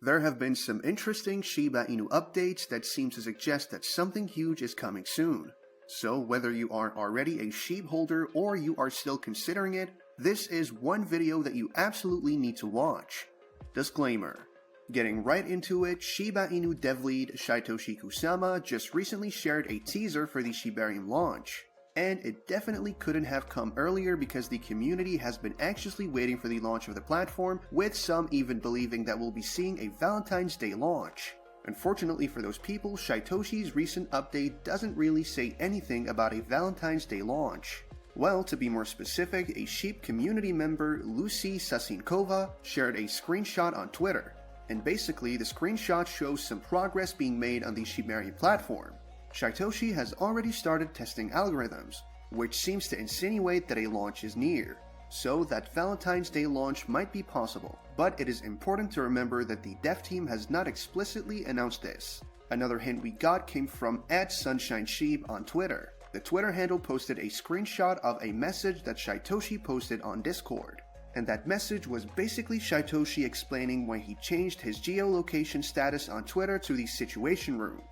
There have been some interesting Shiba Inu updates that seem to suggest that something huge is coming soon. So whether you are already a Shib holder or you are still considering it, this is one video that you absolutely need to watch. Disclaimer. Getting right into it, Shiba Inu dev lead Shytoshi Kusama just recently shared a teaser for the Shibarium launch. And it definitely couldn't have come earlier because the community has been anxiously waiting for the launch of the platform, with some even believing that we'll be seeing a Valentine's Day launch. Unfortunately for those people, Shytoshi's recent update doesn't really say anything about a Valentine's Day launch. Well, to be more specific, a Shib community member, Lucy Sasinkova, shared a screenshot on Twitter. And basically, the screenshot shows some progress being made on the Shibarium platform. Shytoshi has already started testing algorithms, which seems to insinuate that a launch is near. So that Valentine's Day launch might be possible, but it is important to remember that the dev team has not explicitly announced this. Another hint we got came from @SunshineShib on Twitter. The Twitter handle posted a screenshot of a message that Shytoshi posted on Discord. And that message was basically Shytoshi explaining why he changed his geolocation status on Twitter to the Situation Room.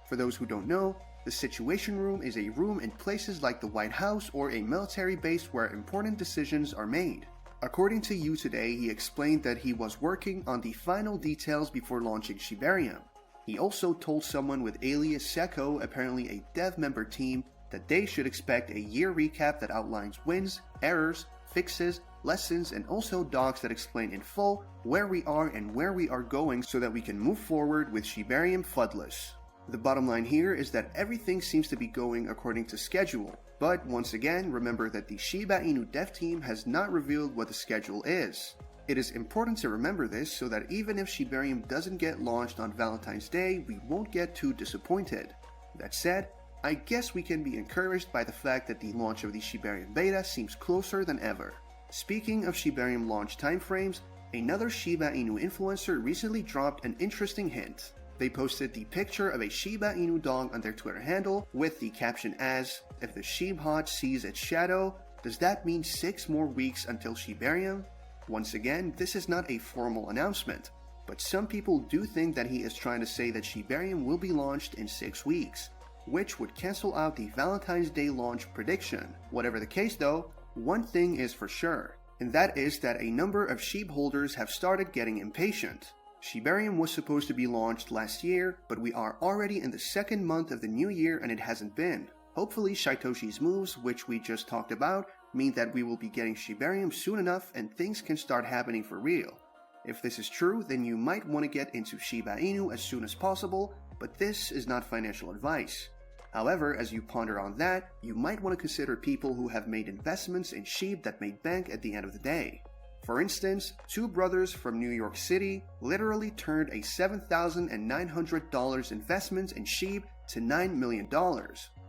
For those who don't know, the Situation Room is a room in places like the White House or a military base where important decisions are made. According to You Today, he explained that he was working on the final details before launching Shibarium. He also told someone with alias Seko, apparently a dev member team, that they should expect a year recap that outlines wins, errors, fixes, lessons, and also docs that explain in full where we are and where we are going so that we can move forward with Shibarium FUDless. The bottom line here is that everything seems to be going according to schedule, but once again, remember that the Shiba Inu dev team has not revealed what the schedule is. It is important to remember this so that even if Shibarium doesn't get launched on Valentine's Day, we won't get too disappointed. That said, I guess we can be encouraged by the fact that the launch of the Shibarium beta seems closer than ever. Speaking of Shibarium launch timeframes, another Shiba Inu influencer recently dropped an interesting hint. They posted the picture of a Shiba Inu dog on their Twitter handle with the caption as, "If the Shibhot sees its shadow, does that mean 6 more weeks until Shibarium?" Once again, this is not a formal announcement, but some people do think that he is trying to say that Shibarium will be launched in 6 weeks, which would cancel out the Valentine's Day launch prediction. Whatever the case though, one thing is for sure, and that is that a number of Shib holders have started getting impatient. Shibarium was supposed to be launched last year, but we are already in the 2nd month of the new year and it hasn't been. Hopefully Shytoshi's moves, which we just talked about, mean that we will be getting Shibarium soon enough and things can start happening for real. If this is true, then you might want to get into Shiba Inu as soon as possible, but this is not financial advice. However, as you ponder on that, you might want to consider people who have made investments in Shib that made bank at the end of the day. For instance, 2 brothers from New York City literally turned a $7,900 investment in Shib to $9 million.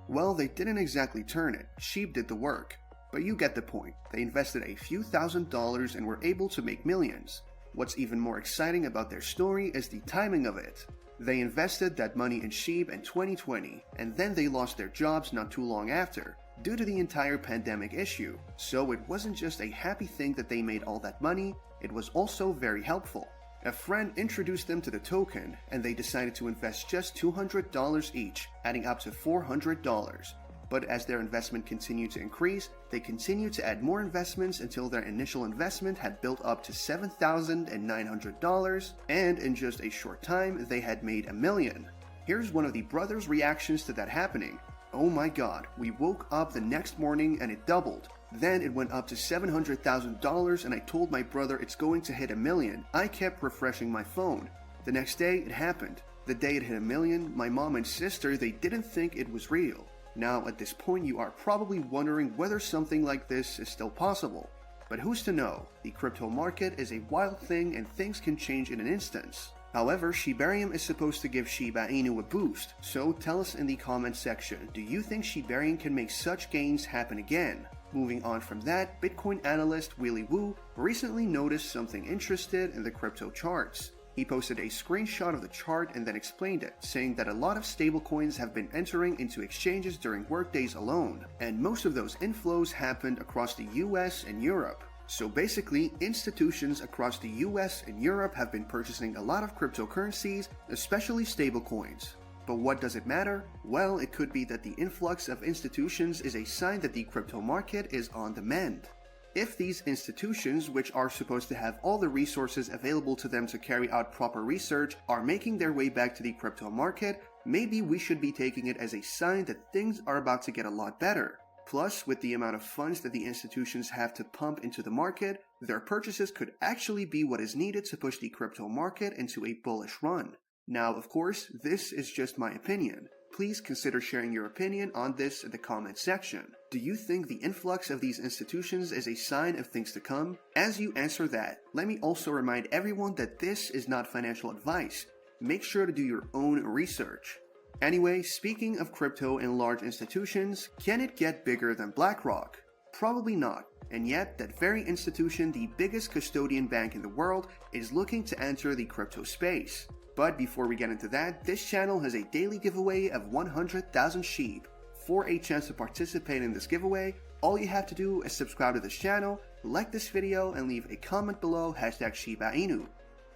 Well, they didn't exactly turn it, Shib did the work. But you get the point, they invested a few $1,000s and were able to make millions. What's even more exciting about their story is the timing of it. They invested that money in Shib in 2020, and then they lost their jobs not too long after, due to the entire pandemic issue. So it wasn't just a happy thing that they made all that money, it was also very helpful. A friend introduced them to the token, and they decided to invest just $200 each, adding up to $400. But as their investment continued to increase, they continued to add more investments until their initial investment had built up to $7,900, and in just a short time, they had made $1 million. Here's one of the brothers' reactions to that happening. "Oh my god, we woke up the next morning and it doubled. Then it went up to $700,000 and I told my brother it's going to hit $1 million. I kept refreshing my phone. The next day it happened. The day it hit $1 million, my mom and sister, they didn't think it was real." Now at this point you are probably wondering whether something like this is still possible. But who's to know? The crypto market is a wild thing and things can change in an instant. However, Shibarium is supposed to give Shiba Inu a boost, so tell us in the comments section, do you think Shibarium can make such gains happen again? Moving on from that, Bitcoin analyst Willy Woo recently noticed something interesting in the crypto charts. He posted a screenshot of the chart and then explained it, saying that a lot of stablecoins have been entering into exchanges during workdays alone, and most of those inflows happened across the US and Europe. So basically, institutions across the US and Europe have been purchasing a lot of cryptocurrencies, especially stablecoins. But what does it matter? Well, it could be that the influx of institutions is a sign that the crypto market is on the mend. If these institutions, which are supposed to have all the resources available to them to carry out proper research, are making their way back to the crypto market, maybe we should be taking it as a sign that things are about to get a lot better. Plus, with the amount of funds that the institutions have to pump into the market, their purchases could actually be what is needed to push the crypto market into a bullish run. Now, of course, this is just my opinion. Please consider sharing your opinion on this in the comment section. Do you think the influx of these institutions is a sign of things to come? As you answer that, let me also remind everyone that this is not financial advice. Make sure to do your own research. Anyway, speaking of crypto and large institutions, can it get bigger than BlackRock? Probably not. And yet, that very institution, the biggest custodian bank in the world, is looking to enter the crypto space. But before we get into that, this channel has a daily giveaway of 100,000 Shib. For a chance to participate in this giveaway, all you have to do is subscribe to this channel, like this video, and leave a comment below #ShibaInu.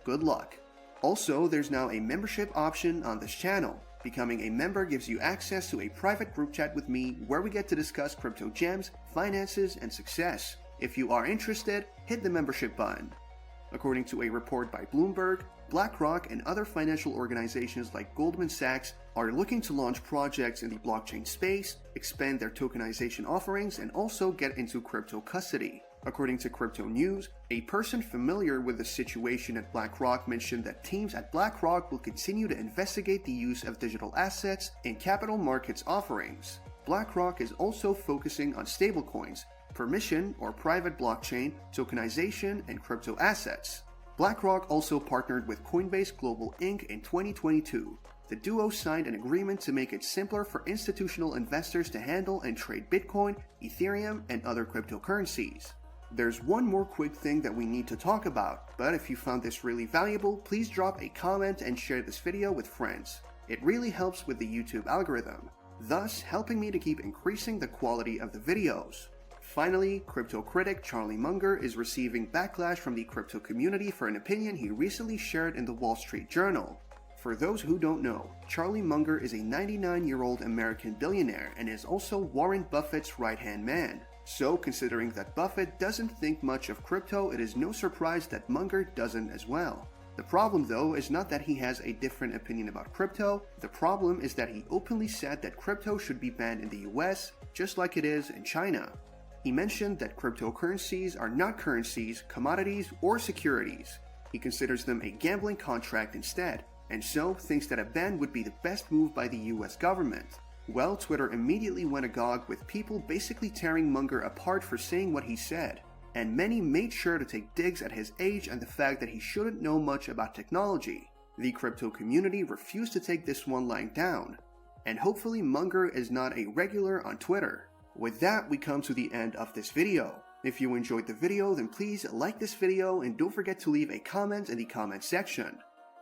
Good luck! Also, there's now a membership option on this channel. Becoming a member gives you access to a private group chat with me where we get to discuss crypto gems, finances, and success. If you are interested, hit the membership button. According to a report by Bloomberg, BlackRock and other financial organizations like Goldman Sachs are looking to launch projects in the blockchain space, expand their tokenization offerings, and also get into crypto custody. According to Crypto News, a person familiar with the situation at BlackRock mentioned that teams at BlackRock will continue to investigate the use of digital assets in capital markets offerings. BlackRock is also focusing on stablecoins, permission or private blockchain, tokenization, and crypto assets. BlackRock also partnered with Coinbase Global Inc. in 2022. The duo signed an agreement to make it simpler for institutional investors to handle and trade Bitcoin, Ethereum, and other cryptocurrencies. There's one more quick thing that we need to talk about, but if you found this really valuable, please drop a comment and share this video with friends. It really helps with the YouTube algorithm, thus helping me to keep increasing the quality of the videos. Finally, crypto critic Charlie Munger is receiving backlash from the crypto community for an opinion he recently shared in the Wall Street Journal. For those who don't know, Charlie Munger is a 99-year-old American billionaire and is also Warren Buffett's right-hand man. So, considering that Buffett doesn't think much of crypto, it is no surprise that Munger doesn't as well. The problem though is not that he has a different opinion about crypto, the problem is that he openly said that crypto should be banned in the US, just like it is in China. He mentioned that cryptocurrencies are not currencies, commodities, or securities. He considers them a gambling contract instead, and so thinks that a ban would be the best move by the US government. Well, Twitter immediately went agog with people basically tearing Munger apart for saying what he said, and many made sure to take digs at his age and the fact that he shouldn't know much about technology. The crypto community refused to take this one lying down, and hopefully Munger is not a regular on Twitter. With that, we come to the end of this video. If you enjoyed the video, then please like this video and don't forget to leave a comment in the comment section.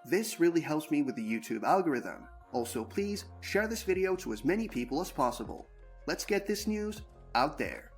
This really helps me with the YouTube algorithm. Also, please share this video to as many people as possible. Let's get this news out there.